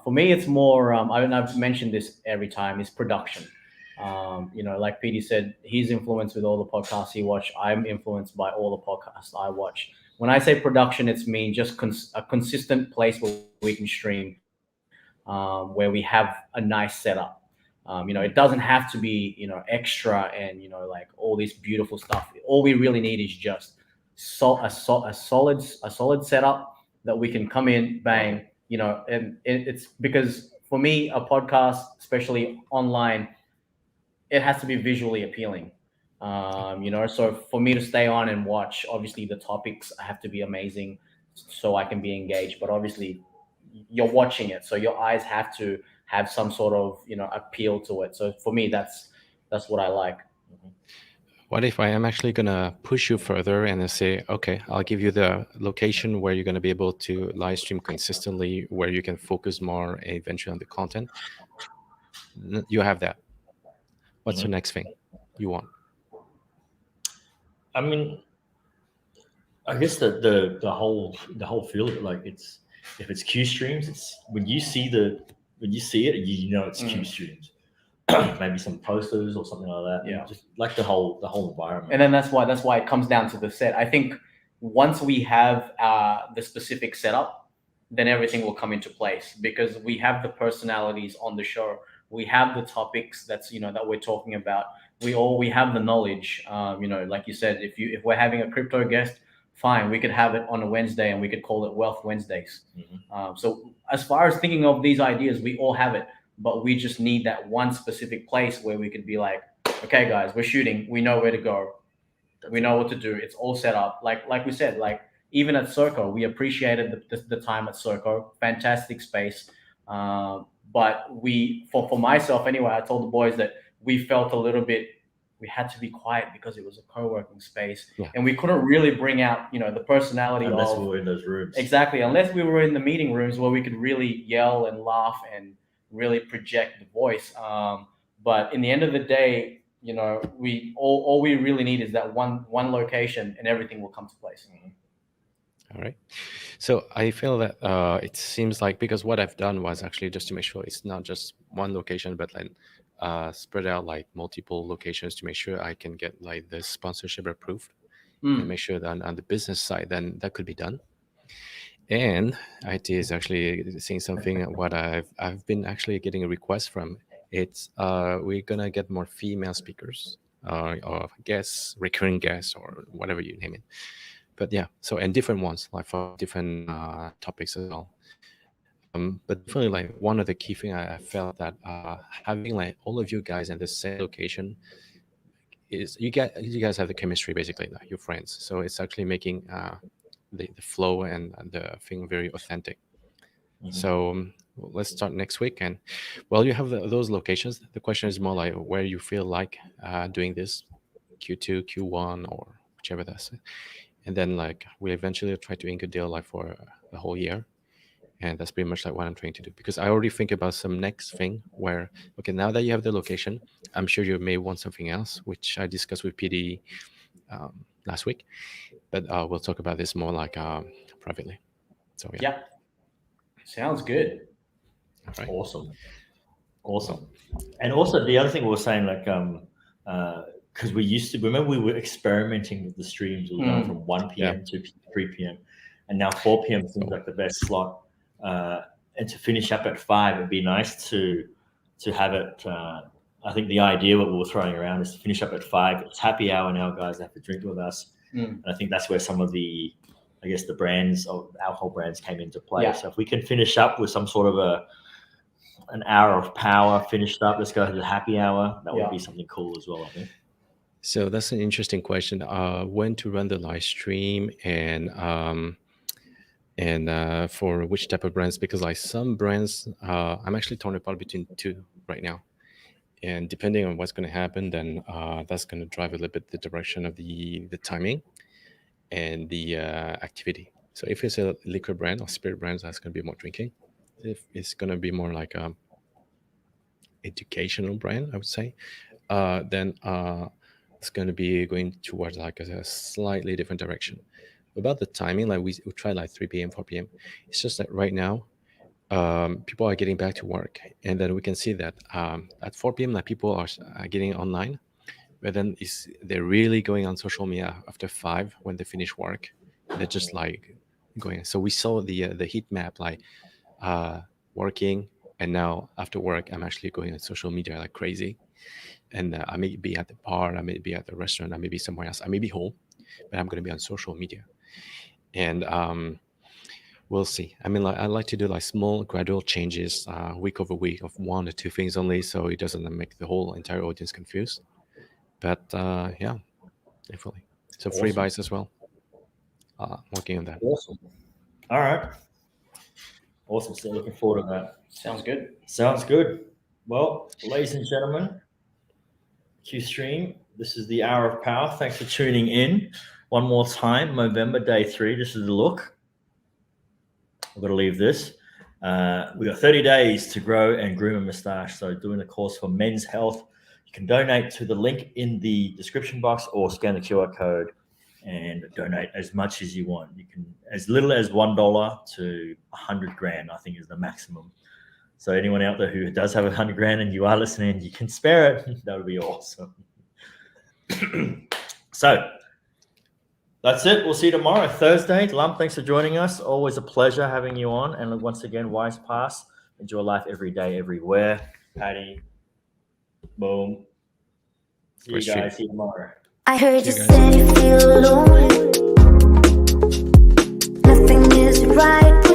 For me, it's more. I've mentioned this every time. Is production. You know, like Petey said, he's influenced with all the podcasts he watched. I'm influenced by all the podcasts I watch. When I say production, it's mean just a consistent place where we can stream, where we have a nice setup. You know, it doesn't have to be, you know, extra and, you know, like all this beautiful stuff. All we really need is just a solid setup that we can come in, bang, you know, and it's because for me, a podcast, especially online, it has to be visually appealing. You know, so for me to stay on and watch, obviously the topics have to be amazing so I can be engaged, but obviously you're watching it. So your eyes have to have some sort of appeal to it. So for me, that's what I like. What if I am actually gonna push you further and then say, okay, I'll give you the location where you're gonna be able to live stream consistently, where you can focus more eventually on the content. You have that. What's the next thing you want? I mean, I guess the whole feel of it, like it's if it's Q streams, it's when you see it, you know it's Q streams. Maybe some posters or something like that. Yeah. Just like the whole environment. And then that's why it comes down to the set. I think once we have the specific setup, then everything will come into place because we have the personalities on the show. We have the topics that we're talking about. We have the knowledge. Like you said, if we're having a crypto guest, fine, we could have it on a Wednesday and we could call it Wealth Wednesdays. So as far as thinking of these ideas, we all have it, but we just need that one specific place where we could be like, okay, guys, we're shooting. We know where to go. We know what to do. It's all set up. Like we said, like even at SGOOO, we appreciated the time at SGOOO. Fantastic space. But for myself anyway, I told the boys that we felt a little bit, we had to be quiet because it was a co-working space. Yeah. And we couldn't really bring out, the personality unless we were in those rooms. Exactly. Unless we were in the meeting rooms where we could really yell and laugh and really project the voice. But in the end of the day, we all we really need is that one location, and everything will come to place. All right. So I feel that it seems like, because what I've done was actually just to make sure it's not just one location, but then spread out like multiple locations to make sure I can get like the sponsorship approved and make sure that on the business side, then that could be done. And IT is actually seeing something what I've been actually getting a request from. It's we're gonna get more female speakers or guests, recurring guests, or whatever you name it. But yeah, so and different ones like for different topics as well. But definitely, like one of the key thing I felt that having like all of you guys in the same location is you guys have the chemistry basically, like your friends. So it's actually making the flow and the thing very authentic. So let's start next week. And while you have those locations, the question is more like where you feel like doing this, Q2, Q1, or whichever that's. And then like we eventually try to ink a deal like for the whole year. And that's pretty much like what I'm trying to do, because I already think about some next thing where, okay, now that you have the location, I'm sure you may want something else, which I discussed with PD last week. But we'll talk about this more like privately. So yeah. Sounds good. All right. Awesome. And also the other thing we were saying, like because we used to remember we were experimenting with the streams. We were going from 1 p.m. to 3 p.m. and now 4 p.m. seems like the best slot. And to finish up at 5, it'd be nice to have it. I think the idea what we were throwing around is to finish up at 5. It's happy hour now, guys. They have to drink with us, and I think that's where some of the, I guess, the brands of alcohol brands came into play. Yeah. So if we can finish up with some sort of an hour of power finished up, let's go to the happy hour. That would be something cool as well, I think. So that's an interesting question. When to run the live stream and for which type of brands? Because like some brands, I'm actually torn apart between 2 right now. And depending on what's going to happen, then that's going to drive a little bit the direction of the timing and the activity. So if it's a liquor brand or spirit brands, that's going to be more drinking. If it's going to be more like a educational brand, I would say, then it's going to be going towards like a slightly different direction. About the timing, like we try like 3 p.m., 4 p.m. It's just that right now, people are getting back to work, and then we can see that at 4 p.m. like people are getting online, but then they're really going on social media after 5 when they finish work. They're just like going. So we saw the heat map, like working, and now after work I'm actually going on social media like crazy, and I may be at the bar, I may be at the restaurant, I may be somewhere else, I may be home, but I'm going to be on social media. And we'll see. I mean, like I like to do like small gradual changes week over week of 1 or 2 things only, so it doesn't make the whole entire audience confused. But yeah, definitely. So free buys as well. Working on that. Awesome. All right. Awesome. So looking forward to that. Sounds good. Sounds good. Well, ladies and gentlemen, Q-Stream, this is the Hour of Power. Thanks for tuning in. One more time, November day 3. This is the look. I've got to leave this. We got 30 days to grow and groom a mustache. So doing the course for men's health. You can donate to the link in the description box or scan the QR code and donate as much as you want. You can as little as $1 to 100 grand, I think is the maximum. So anyone out there who does have 100 grand and you are listening, you can spare it. That would be awesome. So that's it. We'll see you tomorrow, Thursday. Lump, thanks for joining us. Always a pleasure having you on. And once again, Wise Pass. Enjoy life every day, everywhere. Patty, boom. See you guys. See you tomorrow. I heard you said you feel lonely. Nothing is right.